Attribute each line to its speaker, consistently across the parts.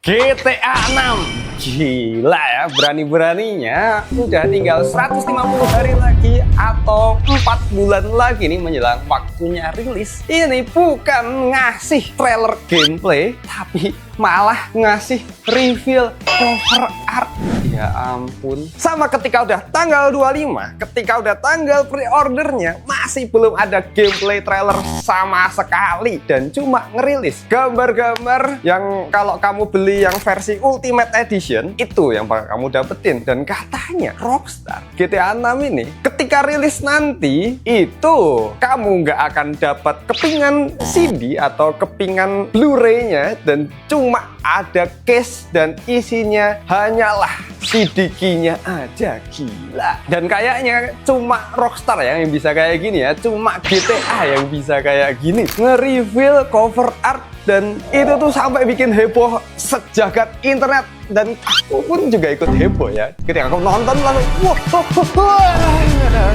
Speaker 1: GTA 6 gila ya, berani-beraninya udah tinggal 150 hari lagi atau 4 bulan lagi nih menjelang waktunya rilis. Ini bukan ngasih trailer gameplay, tapi malah ngasih reveal cover art. Ya ampun. Sama ketika udah tanggal 25, ketika udah tanggal pre-ordernya, masih belum ada gameplay trailer sama sekali. Dan cuma ngerilis gambar-gambar yang kalau kamu beli yang versi Ultimate Edition, itu yang bakal kamu dapetin. Dan katanya Rockstar GTA 6 ini ketika rilis nanti, itu kamu nggak akan dapat kepingan CD atau kepingan Blu-ray-nya, dan cuma ada case dan isinya hanyalah CD-nya aja. Gila. Dan kayaknya cuma Rockstar ya yang bisa kayak gini ya, cuma GTA yang bisa kayak gini nge-reveal cover art. Dan itu tuh sampai bikin heboh sejagat internet, dan aku pun juga ikut heboh ya ketika aku nonton langsung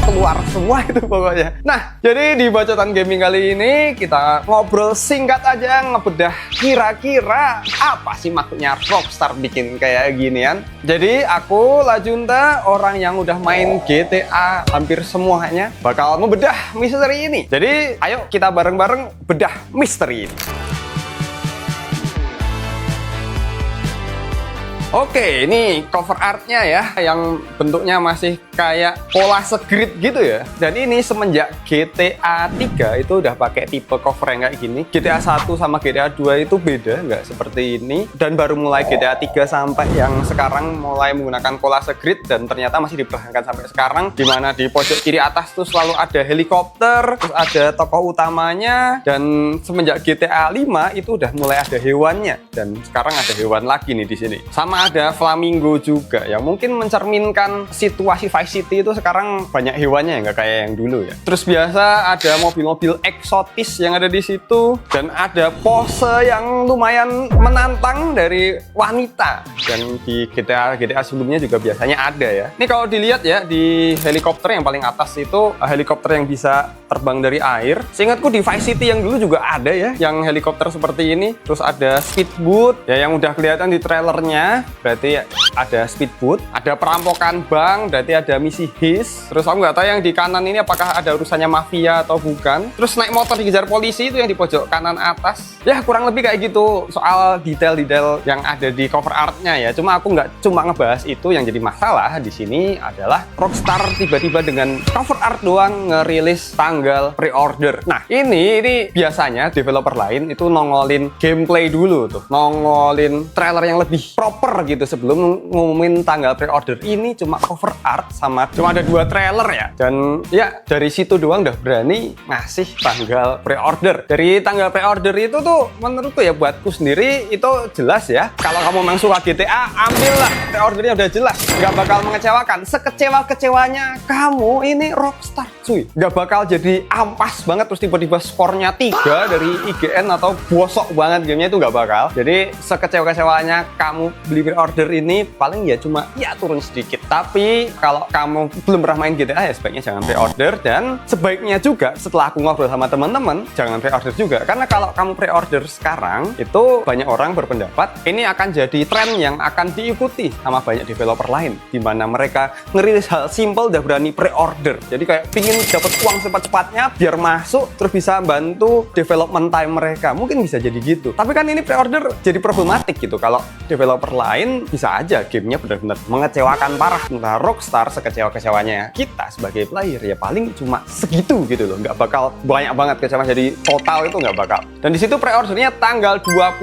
Speaker 1: keluar semua itu pokoknya. Nah, jadi di Bacotan Gaming kali ini kita ngobrol singkat aja, ngebedah kira-kira apa sih maksudnya Rockstar bikin kayak ginian. Jadi aku Lajunta, orang yang udah main GTA hampir semuanya, bakal ngebedah misteri ini. Jadi ayo kita bareng-bareng bedah misteri ini. Oke, ini cover artnya ya, yang bentuknya masih kayak kolase grid gitu ya. Dan ini semenjak GTA 3 itu udah pakai tipe cover yang kayak gini. GTA 1 sama GTA 2 itu beda, nggak seperti ini. Dan baru mulai GTA 3 sampai yang sekarang mulai menggunakan kolase grid, dan ternyata masih dipertahankan sampai sekarang. Dimana di pojok kiri atas tuh selalu ada helikopter, terus ada tokoh utamanya. Dan semenjak GTA 5 itu udah mulai ada hewannya, dan sekarang ada hewan lagi nih di sini. Sama ada flamingo juga yang mungkin mencerminkan situasi Vice City itu sekarang banyak hewannya, nggak kayak yang dulu ya. Terus biasa ada mobil-mobil eksotis yang ada di situ, dan ada pose yang lumayan menantang dari wanita. Dan di GTA sebelumnya juga biasanya ada ya. Ini kalau dilihat ya, di helikopter yang paling atas itu helikopter yang bisa terbang dari air. Seingatku di Vice City yang dulu juga ada ya, yang helikopter seperti ini. Terus ada speedboat ya, yang udah kelihatan di trailernya. Berarti ada speedboat, ada perampokan bank, berarti ada misi heist. Terus aku nggak tahu yang di kanan ini apakah ada urusannya mafia atau bukan. Terus naik motor dikejar polisi itu yang di pojok kanan atas. Ya kurang lebih kayak gitu soal detail-detail yang ada di cover artnya ya. Cuma aku nggak cuma ngebahas itu, yang jadi masalah di sini adalah Rockstar tiba-tiba dengan cover art doang ngerilis tanggal pre-order. Nah ini biasanya developer lain itu nongolin gameplay dulu tuh, nongolin trailer yang lebih proper gitu sebelum ngumumin tanggal pre-order. Ini cuma cover art sama cuma ada 2 trailer ya, dan ya dari situ doang udah berani ngasih tanggal pre-order. Dari tanggal pre-order itu tuh menurutku ya, buatku sendiri itu jelas ya, kalau kamu memang suka GTA, ambillah pre-ordernya, udah jelas nggak bakal mengecewakan. Sekecewa-kecewanya kamu, ini Rockstar cuy, nggak bakal jadi ampas banget terus tiba-tiba skornya 3 dari IGN atau bosok banget gamenya, itu nggak bakal. Jadi sekecewa-kecewanya kamu beli pre-order ini paling ya cuma ya turun sedikit. Tapi kalau kamu belum pernah main GTA ya sebaiknya jangan pre-order. Dan sebaiknya juga setelah aku ngobrol sama teman-teman, jangan pre-order juga. Karena kalau kamu pre-order sekarang, itu banyak orang berpendapat ini akan jadi tren yang akan diikuti sama banyak developer lain, dimana mereka ngerilis hal simple udah berani pre-order. Jadi kayak pingin dapat uang cepat-cepatnya biar masuk terus bisa bantu development time mereka. Mungkin bisa jadi gitu. Tapi kan ini pre-order jadi problematik gitu. Kalau developer lain bisa aja gamenya benar-benar mengecewakan parah. Nah, Rockstar sekecewa-kecewanya kita sebagai player ya paling cuma segitu gitu loh, nggak bakal banyak banget kecewa, jadi total itu nggak bakal. Dan di situ pre-ordernya tanggal 25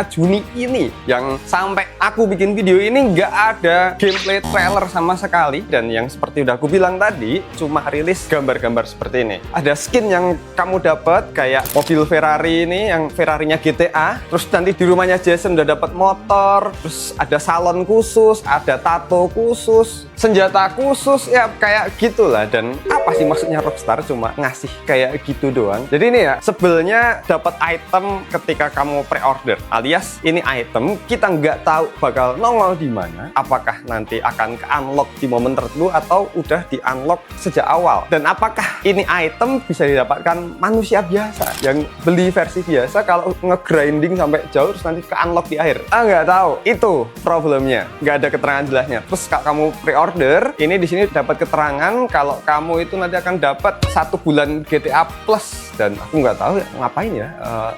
Speaker 1: Juni ini, yang sampai aku bikin video ini nggak ada gameplay trailer sama sekali. Dan yang seperti udah aku bilang tadi, cuma rilis gambar-gambar seperti ini. Ada skin yang kamu dapat kayak mobil Ferrari ini, yang Ferrarinya GTA. Terus nanti di rumahnya Jason udah dapat motor, terus ada salon khusus, ada tato khusus. Senjata khusus ya kayak gitulah. Dan apa sih maksudnya Rockstar cuma ngasih kayak gitu doang? Jadi ini ya sebelnya dapat item ketika kamu pre-order, alias ini item kita nggak tahu bakal nongol di mana, apakah nanti akan ke-unlock di momen tertentu atau udah di-unlock sejak awal, dan apakah ini item bisa didapatkan manusia biasa yang beli versi biasa kalau nge-grinding sampai jauh terus nanti ke-unlock di akhir. Nggak tahu, itu problemnya, nggak ada keterangan jelasnya. Terus kalau kamu pre-order, ini di sini dapat keterangan kalau kamu itu nanti akan dapat 1 bulan GTA Plus, dan aku nggak tahu ngapain ya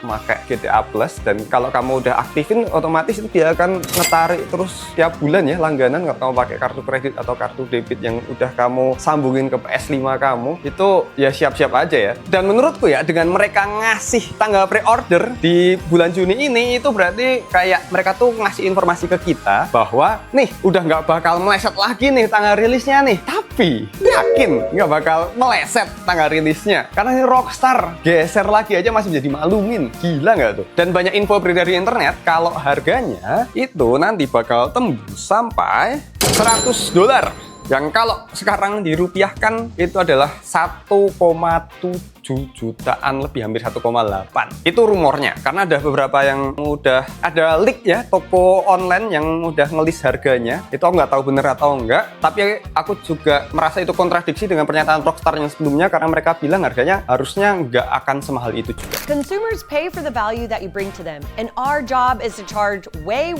Speaker 1: pakai GTA Plus. Dan kalau kamu udah aktifin otomatis itu dia akan ngetarik terus tiap bulan ya langganan. Kalau kamu pakai kartu kredit atau kartu debit yang udah kamu sambungin ke PS5 kamu, itu ya siap-siap aja ya. Dan menurutku ya dengan mereka ngasih tanggal pre-order di bulan Juni ini, itu berarti kayak mereka tuh ngasih informasi ke kita bahwa nih udah nggak bakal meleset lagi nih tanggal rilisnya nih. Tapi yakin nggak bakal meleset tanggal rilisnya karena ini Rockstar, geser lagi aja masih menjadi maklumin. Gila nggak tuh? Dan banyak info beredar di internet kalau harganya itu nanti bakal tembus sampai $100, yang kalau sekarang dirupiahkan itu adalah 1,7 jutaan lebih, hampir 1,8. Itu rumornya, karena ada beberapa yang udah ada leak ya, toko online yang udah ngelis harganya. Itu aku nggak tahu bener atau enggak, tapi aku juga merasa itu kontradiksi dengan pernyataan Rockstar yang sebelumnya, karena mereka bilang harganya harusnya nggak akan semahal itu juga.
Speaker 2: Consumers pay for the value that you bring to them, and our job is to charge way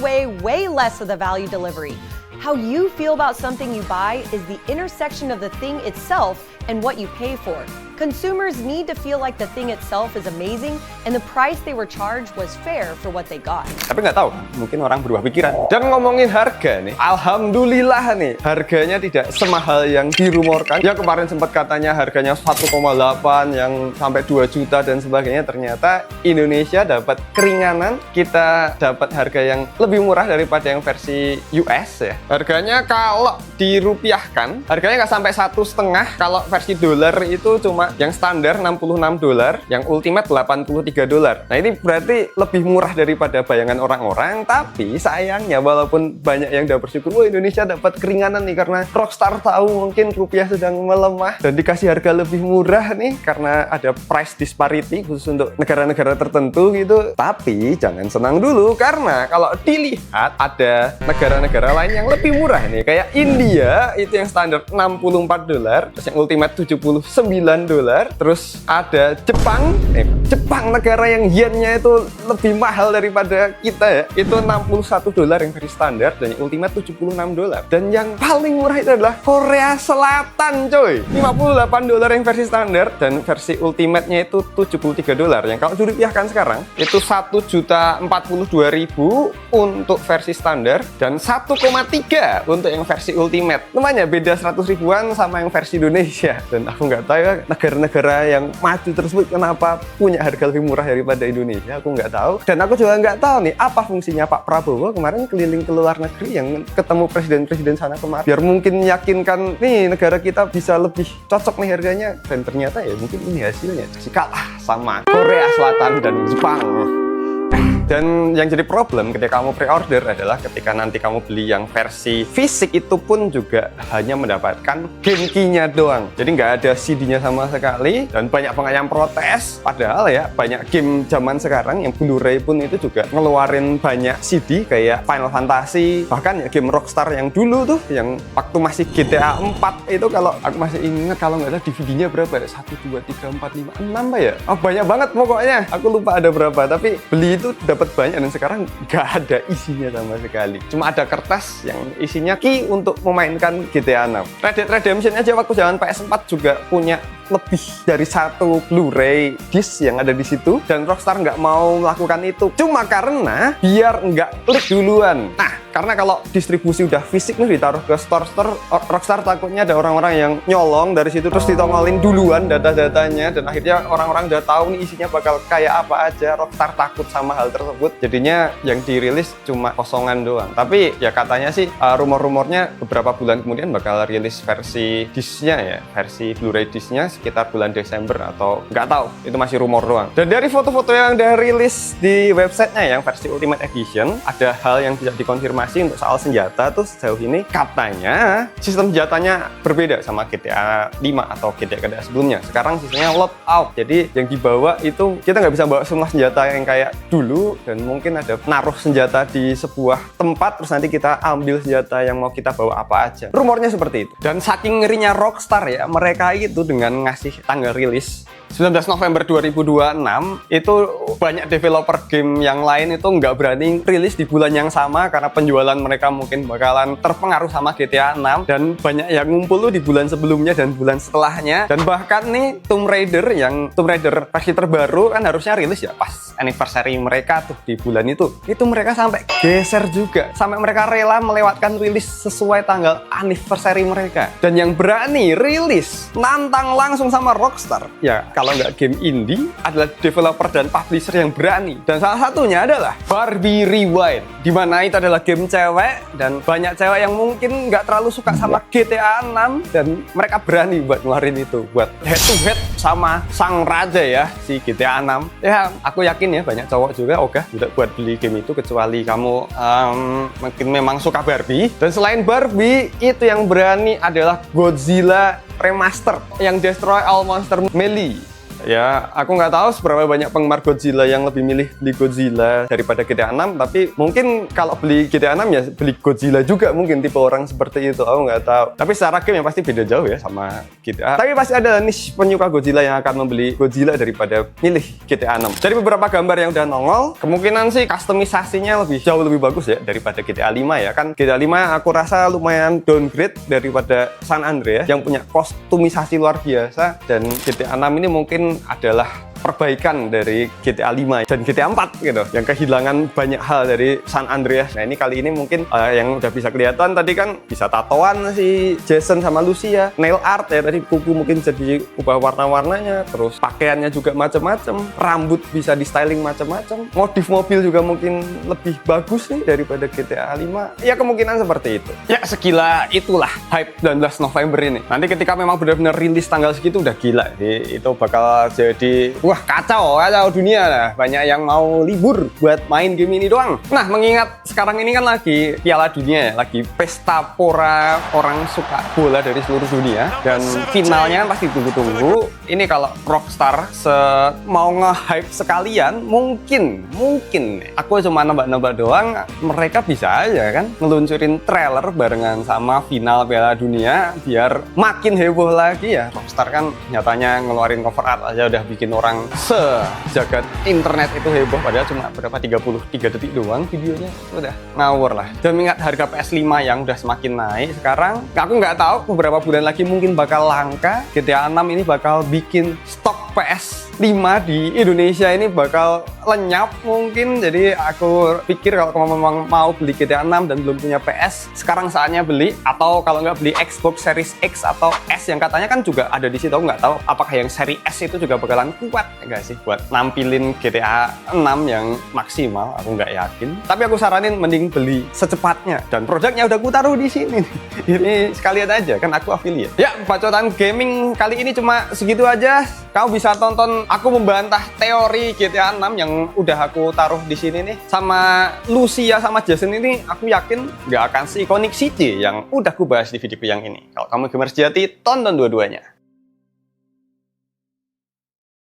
Speaker 2: less of the value delivery. How you feel about something you buy is the intersection of the thing itself and what you pay for. Consumers need to feel like the thing itself is amazing and the price they were charged was fair for what they got.
Speaker 1: Tapi nggak tahu, mungkin orang berubah pikiran. Dan ngomongin harga nih, alhamdulillah nih, harganya tidak semahal yang dirumorkan. Ya kemarin sempat katanya harganya 1,8 yang sampai 2 juta dan sebagainya. Ternyata Indonesia dapat keringanan, kita dapat harga yang lebih murah daripada yang versi US ya. Harganya kalau dirupiahkan, harganya nggak sampai 1,5. Kalau versi dolar itu cuma yang standar $66, yang ultimate $83. Nah ini berarti lebih murah daripada bayangan orang-orang. Tapi sayangnya walaupun banyak yang udah bersyukur, wah Indonesia dapat keringanan nih karena Rockstar tahu mungkin rupiah sedang melemah dan dikasih harga lebih murah nih karena ada price disparity khusus untuk negara-negara tertentu gitu. Tapi jangan senang dulu, karena kalau dilihat ada negara-negara lain yang lebih murah nih, kayak India itu yang standar $64, terus yang ultimate $79. Terus ada Jepang, Jepang negara yang yennya itu lebih mahal daripada kita ya, itu $61 yang versi standar, dan yang ultimate $76. Dan yang paling murah itu adalah Korea Selatan coy, $58 yang versi standar, dan versi ultimate-nya itu $73, yang kalau dirupiahkan sekarang itu 1.042.000 untuk versi standar dan 1,3 untuk yang versi ultimate. Lumayan beda 100 ribuan sama yang versi Indonesia. Dan aku nggak tahu ya negara-negara yang maju tersebut kenapa punya harga lebih murah daripada Indonesia. Aku nggak tahu, dan aku juga nggak tahu nih apa fungsinya Pak Prabowo kemarin keliling ke luar negeri yang ketemu presiden-presiden sana kemarin, biar mungkin meyakinkan nih negara kita bisa lebih cocok nih harganya. Dan ternyata ya mungkin ini hasilnya kalah sama Korea Selatan dan Jepang. Dan yang jadi problem ketika kamu pre-order adalah ketika nanti kamu beli yang versi fisik itu pun juga hanya mendapatkan game key-nya doang. Jadi nggak ada CD-nya sama sekali, dan banyak yang protes. Padahal ya banyak game zaman sekarang yang Blu-ray pun itu juga ngeluarin banyak CD kayak Final Fantasy, bahkan ya game Rockstar yang dulu tuh yang waktu masih GTA 4 itu, kalau aku masih ingat kalau nggak ada DVD-nya berapa ya? 1, 2, 3, 4, 5, 6 ya? Oh, banyak banget pokoknya. Aku lupa ada berapa, tapi beli itu dapat banyak, dan sekarang nggak ada isinya sama sekali. Cuma ada kertas yang isinya key untuk memainkan GTA 6. Red Dead Redemption aja waktu zaman PS4 juga punya lebih dari 1 Blu-ray disc yang ada di situ, dan Rockstar nggak mau melakukan itu cuma karena biar nggak leak duluan. Nah, karena kalau distribusi udah fisik nih ditaruh ke store-store, Rockstar takutnya ada orang-orang yang nyolong dari situ terus ditongolin duluan data-datanya, dan akhirnya orang-orang udah tahu nih isinya bakal kayak apa aja. Rockstar takut sama hal tersebut, jadinya yang dirilis cuma kosongan doang. Tapi ya katanya sih rumor-rumornya beberapa bulan kemudian bakal rilis versi disc-nya ya, versi Blu-ray disc-nya sekitar bulan Desember atau nggak tahu, itu masih rumor doang. Dan dari foto-foto yang udah rilis di websitenya yang versi Ultimate Edition, ada hal yang bisa dikonfirmasi informasi untuk soal senjata tuh sejauh ini katanya sistem senjatanya berbeda sama GTA 5 atau GTA sebelumnya. Sekarang sistemnya loadout. Jadi yang dibawa itu kita nggak bisa bawa semua senjata yang kayak dulu, dan mungkin ada naruh senjata di sebuah tempat terus nanti kita ambil senjata yang mau kita bawa apa aja. Rumornya seperti itu. Dan saking ngerinya Rockstar ya, mereka itu dengan ngasih tanggal rilis 19 November 2026 itu banyak developer game yang lain itu nggak berani rilis di bulan yang sama karena penjualan mereka mungkin bakalan terpengaruh sama GTA 6, dan banyak yang ngumpul tuh di bulan sebelumnya dan bulan setelahnya. Dan bahkan nih Tomb Raider versi terbaru kan harusnya rilis ya pas anniversary mereka tuh di bulan itu mereka sampai geser juga, sampai mereka rela melewatkan rilis sesuai tanggal anniversary mereka. Dan yang berani rilis nantang langsung sama Rockstar ya, kalau nggak game indie adalah developer dan publisher yang berani. Dan salah satunya adalah Barbie Rewind, dimana itu adalah game cewek dan banyak cewek yang mungkin nggak terlalu suka sama GTA 6 dan mereka berani buat ngeluarin itu buat head to head sama sang raja ya, si GTA 6. Ya aku yakin ya banyak cowok juga ogah buat beli game itu, kecuali kamu mungkin memang suka Barbie. Dan selain Barbie, itu yang berani adalah Godzilla Remaster yang Destroy All Monster Melee. Ya, aku nggak tahu seberapa banyak penggemar Godzilla yang lebih milih beli Godzilla daripada GTA 6, tapi mungkin kalau beli GTA 6 ya beli Godzilla juga, mungkin tipe orang seperti itu, aku nggak tahu. Tapi secara game yang pasti beda jauh ya sama GTA. Tapi pasti ada niche penyuka Godzilla yang akan membeli Godzilla daripada milih GTA 6. Dari beberapa gambar yang udah nongol, kemungkinan sih customisasinya jauh lebih bagus ya daripada GTA 5 ya. Kan GTA 5 aku rasa lumayan downgrade daripada San Andreas yang punya kostumisasi luar biasa, dan GTA 6 ini mungkin adalah perbaikan dari GTA 5 dan GTA 4 gitu, yang kehilangan banyak hal dari San Andreas. Nah ini kali ini mungkin yang udah bisa kelihatan tadi kan bisa tatoan si Jason sama Lucia, nail art ya, tadi kuku mungkin jadi ubah warna-warnanya, terus pakaiannya juga macam-macam, rambut bisa di styling macam-macam, modif mobil juga mungkin lebih bagus nih daripada GTA 5. Ya kemungkinan seperti itu. Ya segila itulah hype 19 November ini. Nanti ketika memang benar-benar rilis tanggal segitu udah gila sih, itu bakal jadi wah kacau dunia lah. Banyak yang mau libur buat main game ini doang. Nah mengingat sekarang ini kan lagi Piala Dunia ya, lagi pesta pora orang suka bola dari seluruh dunia, dan finalnya kan pasti tunggu-tunggu. Ini kalau Rockstar mau nge-hype sekalian, mungkin aku cuma nebak-nebak doang, mereka bisa aja kan ngeluncurin trailer barengan sama final Piala Dunia biar makin heboh lagi ya. Rockstar kan nyatanya ngeluarin cover art aja udah bikin orang sejagat internet itu heboh, padahal cuma berapa 33 detik doang videonya udah ngawur lah. Dan mengingat harga PS5 yang udah semakin naik sekarang, aku nggak tahu beberapa bulan lagi mungkin bakal langka. GTA 6 ini bakal bikin stok PS5 di Indonesia ini bakal lenyap mungkin. Jadi aku pikir kalau kamu memang mau beli GTA 6 dan belum punya PS, sekarang saatnya beli. Atau kalau nggak beli Xbox Series X atau S yang katanya kan juga ada di situ, aku nggak tahu apakah yang seri S itu juga bakalan kuat nggak sih buat nampilin GTA 6 yang maksimal. Aku nggak yakin, tapi aku saranin mending beli secepatnya. Dan produknya udah aku taruh di sini. Ini sekalian aja kan aku affiliate. Ya, bacotan gaming kali ini cuma segitu aja. Kamu bisa tonton aku membantah teori GTA 6 yang udah aku taruh di sini nih. Sama Lucia sama Jason ini aku yakin nggak akan seikonik CJ yang udah aku bahas di video yang ini. Kalau kamu gamer sejati, tonton dua-duanya.